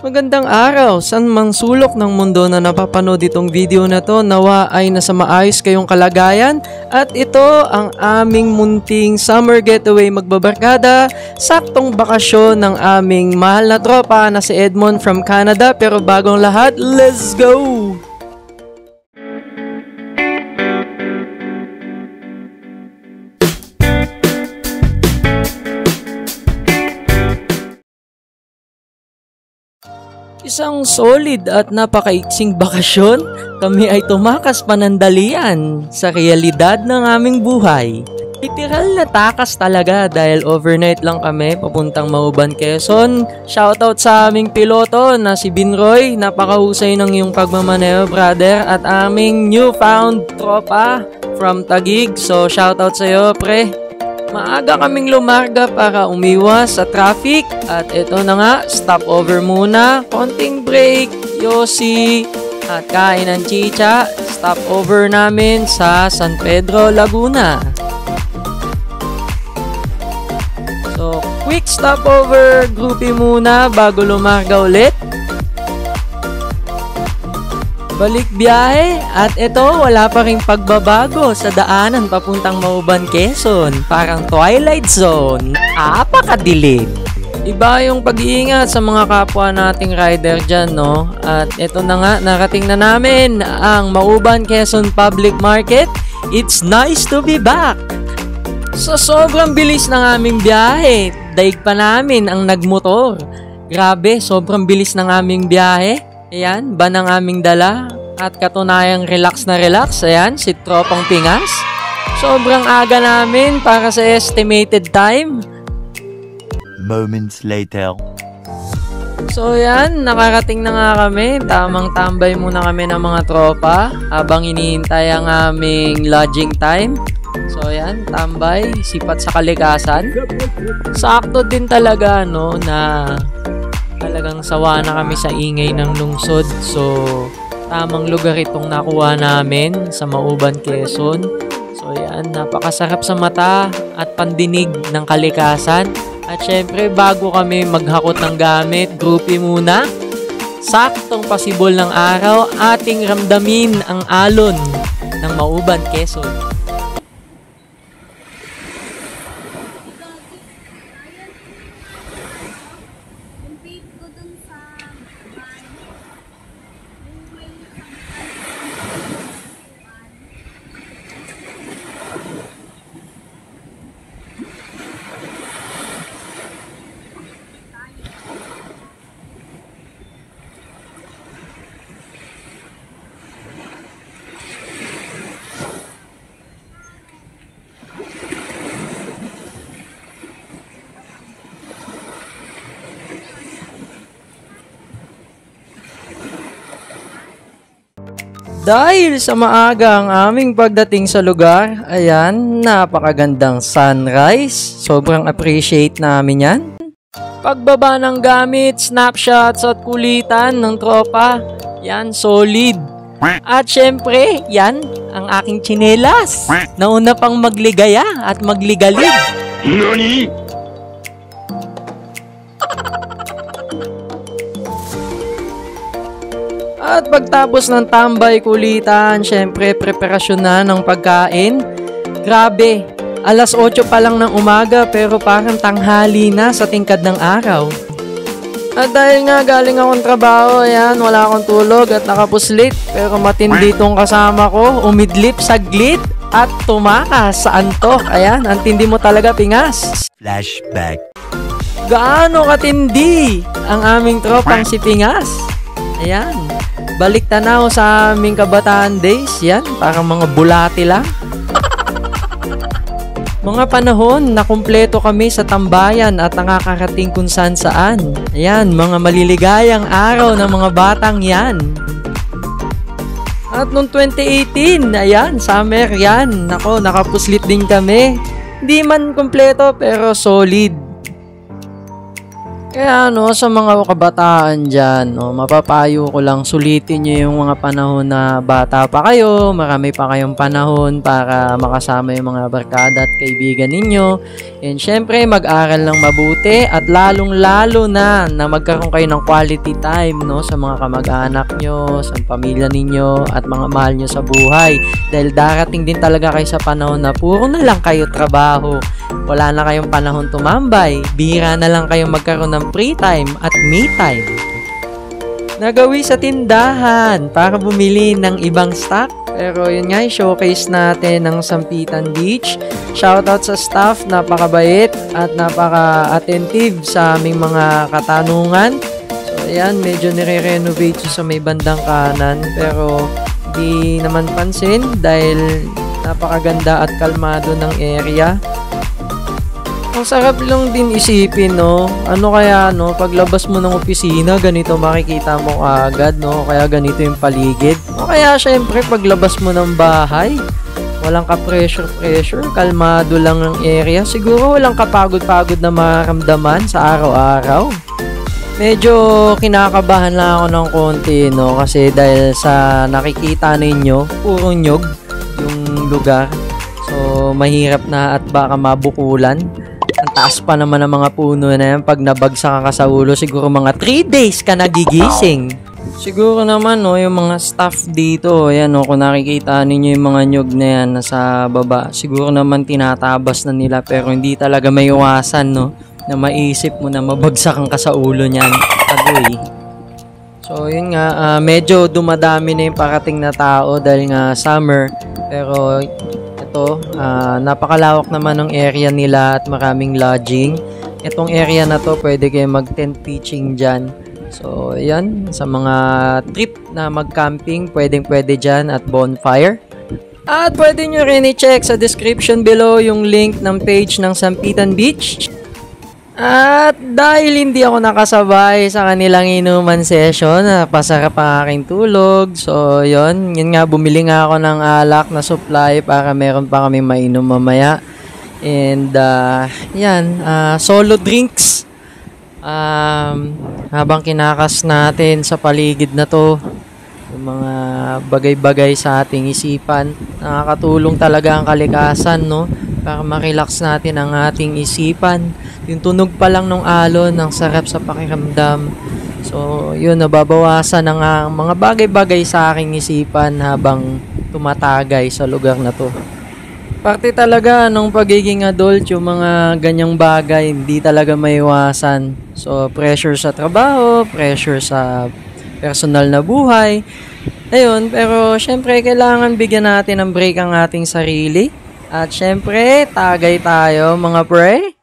Magandang araw, saan mang sulok ng mundo na napapanood itong video na to, nawa ay nasa maayos kayong kalagayan at ito ang aming munting summer getaway magbabarkada, saktong bakasyon ng aming mahal na tropa na si Edmond from Canada. Pero bagong lahat, let's go! Isang solid at napakaiksing bakasyon, kami ay tumakas panandalian sa realidad ng aming buhay. Literal na takas talaga dahil overnight lang kami papuntang Mauban, Quezon. Shoutout sa aming piloto na si Binroy, napakahusay ng iyong pagmamaneho brother, at aming newfound tropa from Taguig. So shoutout sa iyo pre. Maaga kaming lumarga para umiwas sa traffic at ito na nga, stopover muna, konting break, yosi at kain ng chicha. Stopover namin sa San Pedro, Laguna. So, quick stopover, groupie muna bago lumarga ulit. Balik biyahe at ito wala pa ring pagbabago sa daanan papuntang Mauban, Quezon. Parang Twilight Zone, apakadilim. Iba yung pag-iingat sa mga kapwa nating rider dyan, no? At ito na nga, narating na namin ang Mauban, Quezon Public Market. It's nice to be back! So sobrang bilis ng aming biyahe, daig pa namin ang nagmotor. Grabe, sobrang bilis ng aming biyahe. Ayan, ban ang aming dala at katunayang relax na relax. Ayan, si Tropang Pingas. Sobrang aga namin para sa estimated time. Moments later. So ayan, nakarating na nga kami. Tamang tambay muna kami ng mga tropa habang hinihintay ang aming lodging time. So ayan, tambay, sipat sa kalikasan. Sakto din talaga, no, na talagang sawa na kami sa ingay ng lungsod. So, tamang lugar itong nakuha namin sa Mauban, Quezon. So, yan, napakasarap sa mata at pandinig ng kalikasan. At syempre, bago kami maghakot ng gamit, groupie muna. Saktong pasibol ng araw, ating ramdamin ang alon ng Mauban, Quezon. Dahil sa maaga ang aming pagdating sa lugar, ayan, napakagandang sunrise. Sobrang appreciate namin yan. Pagbaba ng gamit, snapshots at kulitan ng tropa, yan, solid. At syempre, yan, ang aking tsinelas. Nauna pang magligaya at magligalig. Nani? At pagtapos ng tambay, kulitan, syempre preparasyon na ng pagkain. Grabe, alas 8 pa lang ng umaga pero parang tanghali na sa tingkad ng araw. At dahil nga galing akong trabaho, ayan, wala akong tulog at nakapuslit. Pero matindi tong kasama ko, umidlip saglit at tumakas sa antok. Ayan, ang tindi mo talaga, Pingas. Flashback. Gaano katindi ang aming tropang si Pingas? Ayan. Balik tanaw sa aming kabataan days, yan, parang mga bulati lang. Mga panahon na kumpleto kami sa tambayan at nakakarating kung saan. Ayan, mga maliligayang araw ng mga batang yan. At noong 2018, ayan, summer yan. Nako, nakapuslit din kami. Di man kumpleto pero solid. Kaya sa mga kabataan dyan, mapapayo ko lang sulitin nyo yung mga panahon na bata pa kayo, marami pa kayong panahon para makasama yung mga barkada at kaibigan ninyo. And syempre, mag-aral ng mabuti at lalong-lalo na magkaroon kayo ng quality time sa mga kamag-anak nyo, sa pamilya ninyo at mga mahal nyo sa buhay. Dahil darating din talaga kayo sa panahon na puro na lang kayo trabaho. Wala na kayong panahon tumambay, bihira na lang kayong magkaroon ng free time at me time. Nagawi sa tindahan para bumili ng ibang stock. Pero yun nga, showcase natin ng Sampitan Beach. Shoutout sa staff, napakabait at napaka-attentive sa aming mga katanungan. So ayan, medyo nire-renovate sa may bandang kanan pero di naman pansin dahil napakaganda at kalmado ng area. Ang sarap lang din isipin, ano kaya, paglabas mo ng opisina, ganito makikita mo agad, kaya ganito yung paligid. O kaya, syempre, paglabas mo ng bahay, walang ka-pressure, kalmado lang ng area. Siguro walang kapagod-pagod na maramdaman sa araw-araw. Medyo kinakabahan lang ako ng konti, kasi dahil sa nakikita ninyo, puro nyog yung lugar. So, mahirap na at baka mabukulan. Ang taas pa naman ng mga puno na yan. Pag nabagsak ka sa ulo, siguro mga 3 days ka nagigising. Siguro naman, yung mga staff dito, ayan, kung nakikita ninyo yung mga nyog na yan nasa baba, siguro naman tinatabas na nila pero hindi talaga may iwasan, na maisip mo na mabagsakan ka sa ulo niyan. Agoy. So, yun nga, medyo dumadami na yung parating na tao dahil nga summer, pero napakalawak naman ng area nila at maraming lodging. Itong area na to, pwede kayo mag-tent pitching dyan. So, yan. Sa mga trip na mag-camping, pwede dyan at bonfire. At pwede nyo rin i-check sa description below yung link ng page ng Sampitan Beach. At dahil hindi ako nakasabay sa kanilang inuman session, pasarap ang aking tulog. So, yun nga, bumili nga ako ng alak na supply para meron pa kami mainom mamaya. And, solo drinks. Habang kinakas natin sa paligid na to, yung mga bagay-bagay sa ating isipan, nakakatulong talaga ang kalikasan, para ma-relax natin ang ating isipan. Yung tunog pa lang ng alon, ang sarap sa pakiramdam. So, yun, nababawasan ang mga bagay-bagay sa aking isipan habang tumatagay sa lugar na to. Parte talaga ng pagiging adult, yung mga ganyang bagay, hindi talaga maiwasan. So, pressure sa trabaho, pressure sa personal na buhay. Ayun, pero syempre, kailangan bigyan natin ng break ang ating sarili. At syempre, tagay tayo mga pre.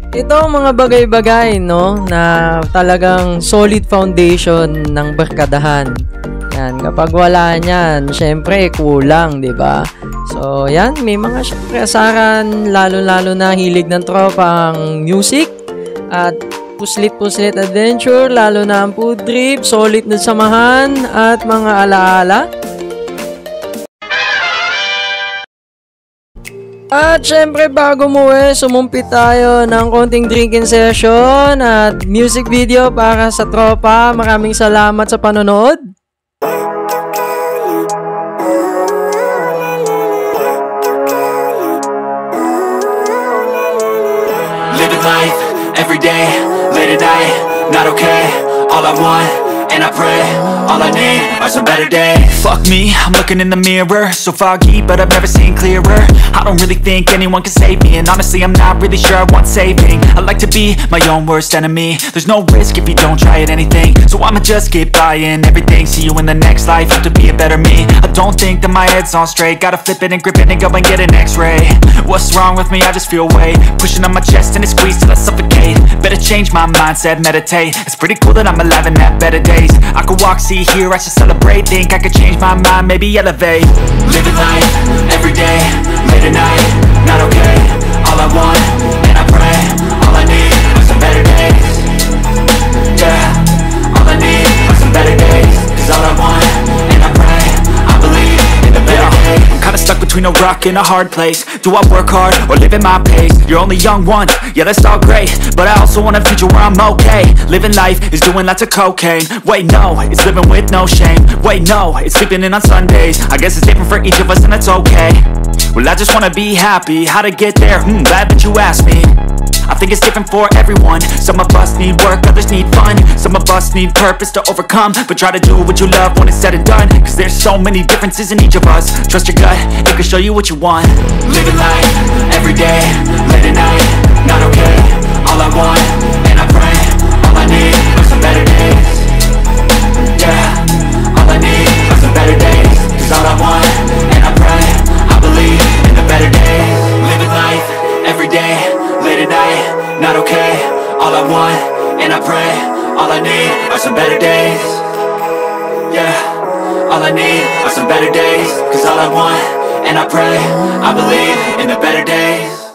Ito ang mga bagay-bagay, na talagang solid foundation ng barkadahan. Yan, kapag wala niyan, syempre, kulang, di ba? So, yan, may mga syempre asaran, lalo-lalo na hilig ng tropa ang music at puslit-puslit adventure, lalo na ang food trip, solid na samahan at mga alaala. At syempre bago umuwi, sumumpit tayo ng konting drinking session at music video para sa tropa. Maraming salamat sa panonood. Living life, everyday, late at night, not okay. All I want, and I pray, all I need are some better days. Fuck me, I'm looking in the mirror, so foggy, but I've never seen clearer. I don't really think anyone can save me, and honestly I'm not really sure I want saving. I like to be my own worst enemy. There's no risk if you don't try at anything, so I'ma just keep buying everything. See you in the next life, have to be a better me. I don't think that my head's on straight, gotta flip it and grip it and go and get an x-ray. What's wrong with me? I just feel weight pushing on my chest and it squeezes till I suffocate. Better change my mindset, meditate. It's pretty cool that I'm alive and have better days. I could walk, see, hear, I should celebrate. Think I could change my mind, maybe elevate. Living life, everyday, late at night, not okay. All I want, and I pray, all I need are some better days. Yeah, all I need are some better days. Cause all I want, and I pray, I believe in the better days. I'm kinda stuck between a a rock in a hard place. Do I work hard or live at my pace? You're only young once, yeah that's all great, but I also want a future where I'm okay. Living life is doing lots of cocaine. Wait no, it's living with no shame. Wait no, it's sleeping in on Sundays. I guess it's different for each of us and that's okay. Well I just wanna be happy, how to get there? Glad that you asked me. I think it's different for everyone. Some of us need work, others need fun. Some of us need purpose to overcome. But try to do what you love when it's said and done, cause there's so many differences in each of us. Trust your gut, it can show you what you want. Living life, everyday, late at night, not okay. All I want, and I pray, all I need are some better days. Yeah, all I need are some better days. Cause all I want, and I pray, I believe in the better days. Living life, everyday, late at night, not okay. All I want, and I pray, all I need are some better days. Yeah, all I need are some better days. Cause all I want, and I pray, I believe in the better days.